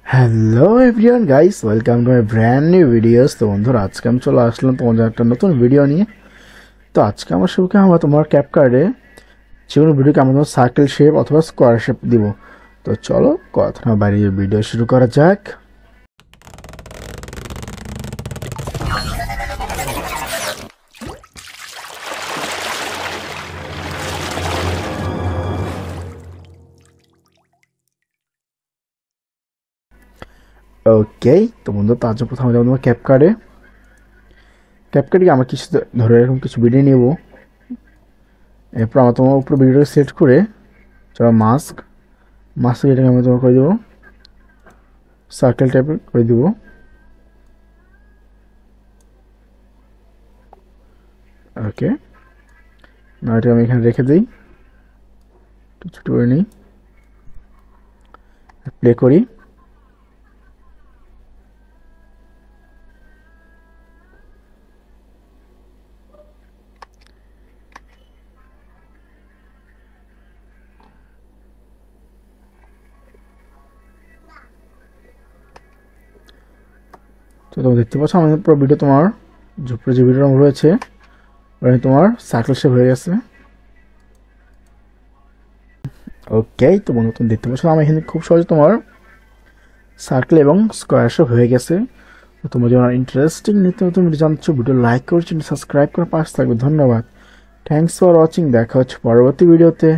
Hello everyone guys, welcome to my brand new videos. তো বন্ধুরা, আজকে আমি চলে আসলাম তোমাদের একটা নতুন ভিডিও নিয়ে। তো আজকে আমার শুরুকে আমরা তোমার ক্যাপকার্ডে যে কোনো ভিডিওকে আমরা তোমার সার্কেল শেপ অথবা স্কোয়ার শেপ দিব। তো চলো কথা না বাড়িয়ে ভিডিও শুরু করা যাক। ওকে, তো বন্ধু তার জন্য প্রথমে যাবো তোমার ক্যাপকার্ডে আমরা কিছু ধরে এরকম কিছু ভিডিও নেব। এরপর আমরা তোমার উপর ভিডিওটা সেট করে চলো মাস্ক এটাকে আমরা তোমার করে দেবো সার্কেল টাইপের করে দেবো। ওকে, না এটা আমি এখানে রেখে দিই, একটু ছোটো করে নিই, প্লে করি। তো তোমরা দেখতে পাচ্ছ আমাদের পুরো ভিডিও তোমার যে ভিডিও রয়েছে ওখানে তোমার সার্কেল শেপ হয়ে গেছে। ওকে, তো বন্ধু তুমি দেখতে পাচ্ছ আমি এখানে খুব সহজে তোমার সার্কেল এবং স্কোয়ার শেপ হয়ে গেছে। তো তোমরা যেমন ইন্টারেস্টিং নিত্য নতুন ভিডিও জানছো, ভিডিও লাইক করে সাবস্ক্রাইব করে পাশে থাকবে। ধন্যবাদ, থ্যাংকস ফর ওয়াচিং। দেখা হচ্ছে পরবর্তী ভিডিওতে।